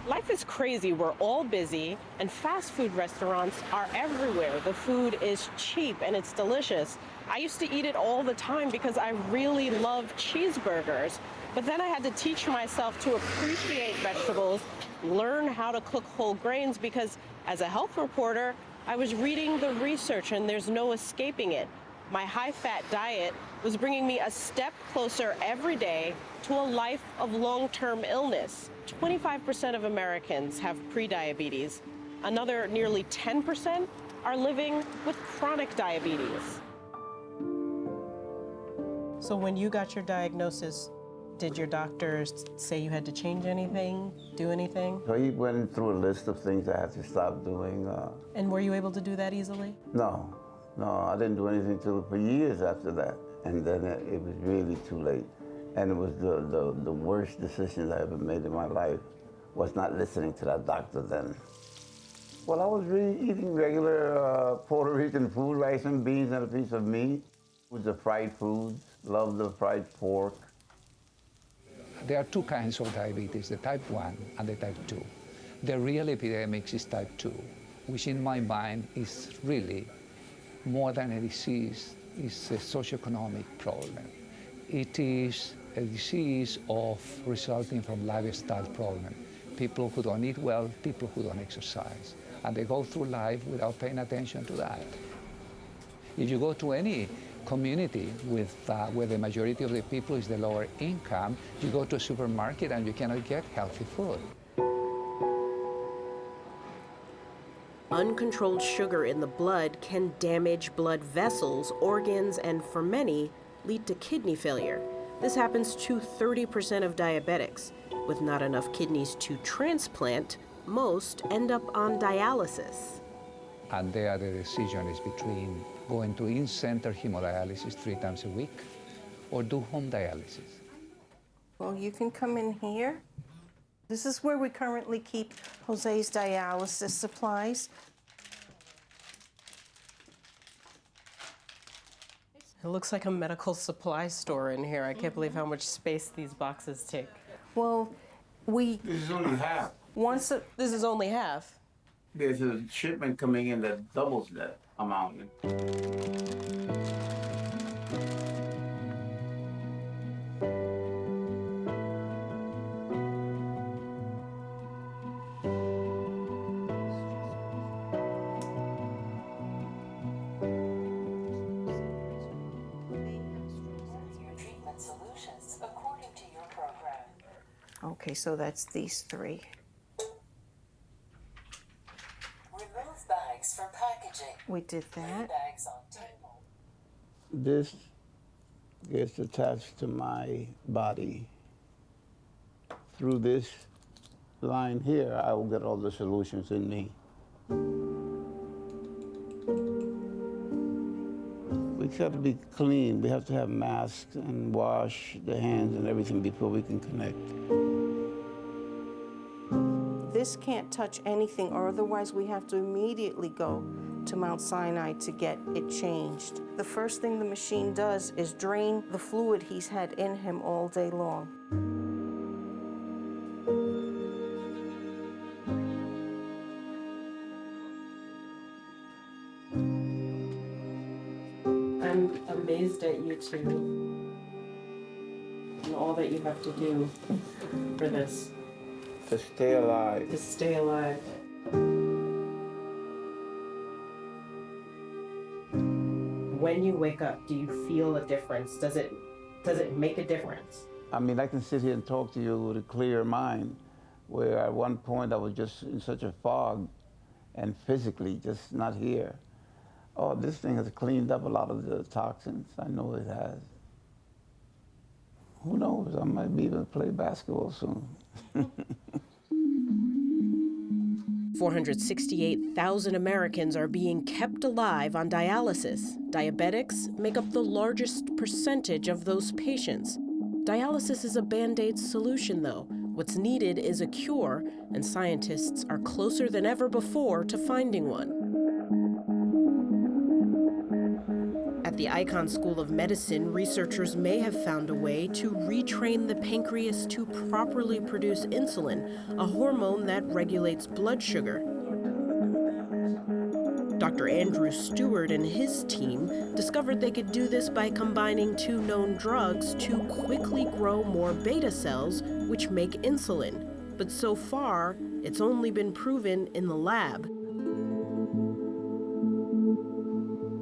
Life is crazy. We're all busy, and fast food restaurants are everywhere. The food is cheap and it's delicious. I used to eat it all the time because I really love cheeseburgers. But then I had to teach myself to appreciate vegetables, learn how to cook whole grains, because as a health reporter, I was reading the research and there's no escaping it. My high-fat diet was bringing me a step closer every day to a life of long-term illness. 25% of Americans have prediabetes. Another nearly 10% are living with chronic diabetes. So when you got your diagnosis, did your doctors say you had to change anything, do anything? So he went through a list of things I had to stop doing. And were you able to do that easily? No, I didn't do anything for years after that. And then it was really too late. And it was the worst decision I ever made in my life, was not listening to that doctor then. Well, I was really eating regular Puerto Rican food, rice and beans and a piece of meat. With the fried foods, loved the fried pork. There are two kinds of diabetes, the type 1 and the type 2. The real epidemic is type 2, which in my mind is really more than a disease, is a socioeconomic problem. It is a disease resulting from lifestyle problem. People who don't eat well, people who don't exercise, and they go through life without paying attention to that. If you go to any community where the majority of the people is the lower income, you go to a supermarket and you cannot get healthy food. Uncontrolled sugar in the blood can damage blood vessels, organs, and for many, lead to kidney failure. This happens to 30% of diabetics. With not enough kidneys to transplant, most end up on dialysis. And there the decision is between going to in-center hemodialysis 3 times a week or do home dialysis. Well, you can come in here. This is where we currently keep Jose's dialysis supplies. It looks like a medical supply store in here. I can't believe how much space these boxes take. Well, This is only half. This is only half. There's a shipment coming in that doubles that amount. okay, so that's these 3. Remove bags from packaging. We did that. Bags on table. This gets attached to my body. Through this line here, I will get all the solutions in me. We have to be clean. We have to have masks and wash the hands and everything before we can connect. This can't touch anything, or otherwise we have to immediately go to Mount Sinai to get it changed. The first thing the machine does is drain the fluid he's had in him all day long. I'm amazed at you two and all that you have to do for this. To stay alive. To stay alive. When you wake up, do you feel a difference? Does it make a difference? I mean, I can sit here and talk to you with a clear mind, where at one point I was just in such a fog and physically just not here. Oh, this thing has cleaned up a lot of the toxins. I know it has. Who knows? I might be able to play basketball soon. 468,000 Americans are being kept alive on dialysis. Diabetics make up the largest percentage of those patients. Dialysis is a Band-Aid solution, though. What's needed is a cure, and scientists are closer than ever before to finding one. At At the Icahn School of Medicine, researchers may have found a way to retrain the pancreas to properly produce insulin, a hormone that regulates blood sugar. Dr. Andrew Stewart and his team discovered they could do this by combining two known drugs to quickly grow more beta cells, which make insulin. But so far, it's only been proven in the lab.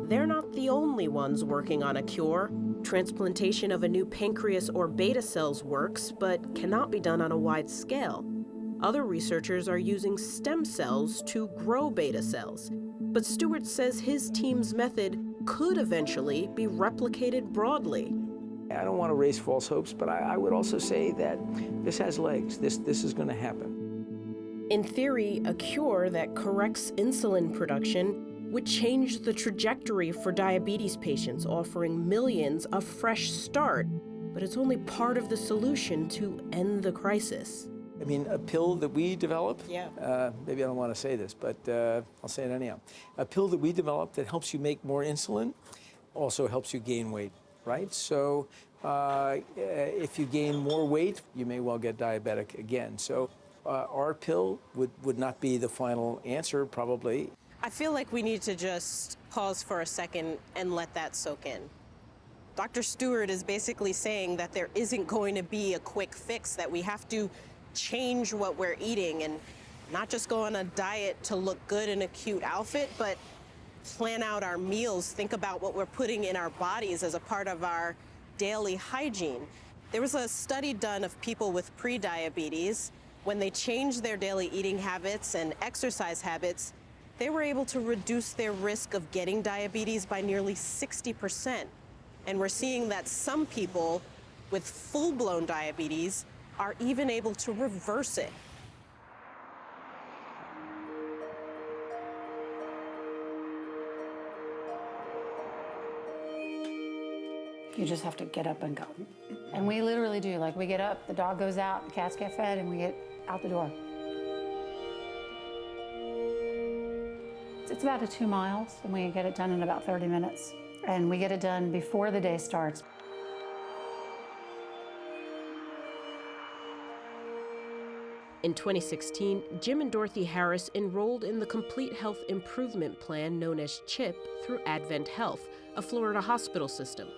They're not the only ones working on a cure. Transplantation of a new pancreas or beta cells works, but cannot be done on a wide scale. Other researchers are using stem cells to grow beta cells. But Stewart says his team's method could eventually be replicated broadly. I don't want to raise false hopes, but I would also say that this has legs. This is going to happen. In theory, a cure that corrects insulin production would change the trajectory for diabetes patients, offering millions a fresh start. But it's only part of the solution to end the crisis. I mean, a pill that we developed, Yeah. maybe I don't want to say this, but I'll say it anyhow. A pill that we developed that helps you make more insulin also helps you gain weight, right? So if you gain more weight, you may well get diabetic again. So our pill would not be the final answer, probably. I feel like we need to just pause for a second and let that soak in. Dr. Stewart is basically saying that there isn't going to be a quick fix, that we have to change what we're eating and not just go on a diet to look good in a cute outfit, but plan out our meals, think about what we're putting in our bodies as a part of our daily hygiene. There was a study done of people with pre-diabetes. When they changed their daily eating habits and exercise habits, they were able to reduce their risk of getting diabetes by nearly 60%. And we're seeing that some people with full-blown diabetes are even able to reverse it. You just have to get up and go. And we literally do. Like, we get up, the dog goes out, the cats get fed, and we get out the door. It's about 2 miles, and we get it done in about 30 minutes. And we get it done before the day starts. In 2016, Jim and Dorothy Harris enrolled in the Complete Health Improvement Plan known as CHIP through Advent Health, a Florida hospital system.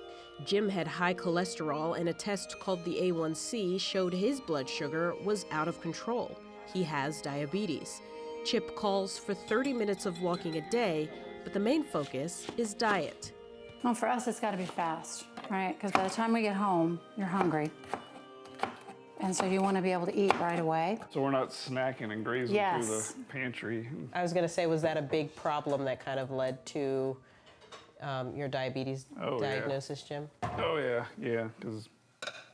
Jim had high cholesterol, and a test called the A1C showed his blood sugar was out of control. He has diabetes. CHIP calls for 30 minutes of walking a day, but the main focus is diet. Well, for us, it's got to be fast, right? Because by the time we get home, you're hungry. And so you want to be able to eat right away. So we're not snacking and grazing Yes. through the pantry. I was going to say, was that a big problem that kind of led to your diabetes diagnosis, Jim? Oh, yeah, because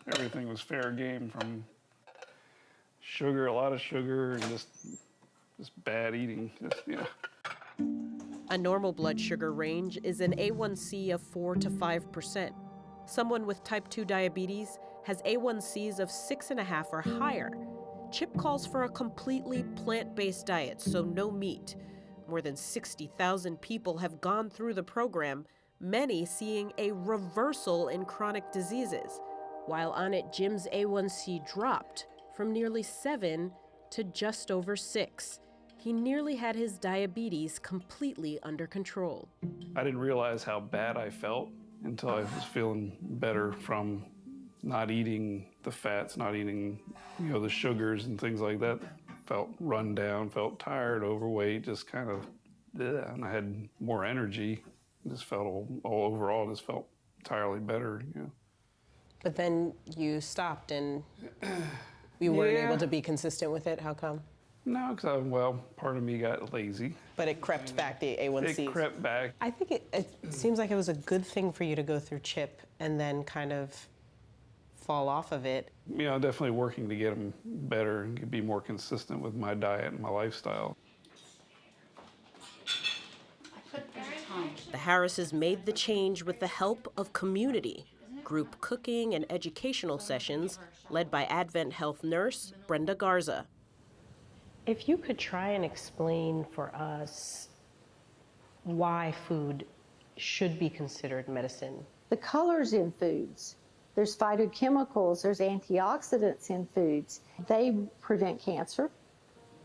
everything was fair game, from sugar, a lot of sugar, and just bad eating. A normal blood sugar range is an A1C of 4 to 5%. Someone with type 2 diabetes has A1Cs of 6.5 or higher. CHIP calls for a completely plant-based diet, so no meat. More than 60,000 people have gone through the program, many seeing a reversal in chronic diseases. While on it, Jim's A1C dropped from nearly 7 to just over 6. He nearly had his diabetes completely under control. I didn't realize how bad I felt until I was feeling better from not eating the fats, not eating, the sugars and things like that. Felt run down, felt tired, overweight, just kind of, and I had more energy. Just felt all overall, just felt entirely better. But then you stopped and you weren't able to be consistent with it. How come? No, because part of me got lazy. But it crept back, the A1Cs. It crept back. I think it seems like it was a good thing for you to go through CHIP and then kind of fall off of it. Definitely working to get them better and be more consistent with my diet and my lifestyle. The Harrises made the change with the help of community, group cooking and educational sessions led by Advent Health nurse Brenda Garza. If you could try and explain for us why food should be considered medicine? The colors in foods. There's phytochemicals, there's antioxidants in foods. They prevent cancer.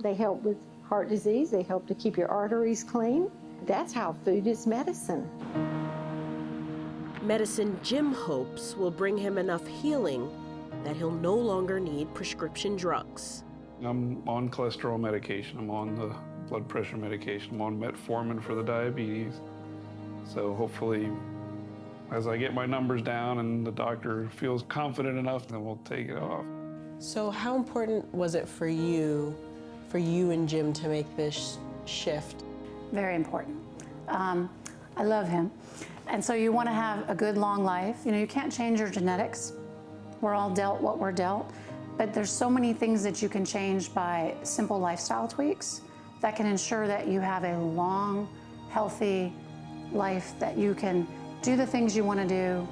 They help with heart disease. They help to keep your arteries clean. That's how food is medicine. Medicine Jim hopes will bring him enough healing that he'll no longer need prescription drugs. I'm on cholesterol medication. I'm on the blood pressure medication. I'm on metformin for the diabetes. So hopefully, as I get my numbers down and the doctor feels confident enough, then we'll take it off. So how important was it for you and Jim to make this shift? Very important. I love him. And so you want to have a good long life. You know, you can't change your genetics. We're all dealt what we're dealt. But there's so many things that you can change by simple lifestyle tweaks that can ensure that you have a long, healthy life, that you can do the things you want to do.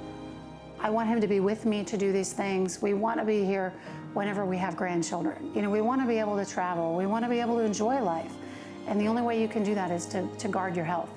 I want him to be with me to do these things. We want to be here whenever we have grandchildren. You know, we want to be able to travel. We want to be able to enjoy life. And the only way you can do that is to guard your health.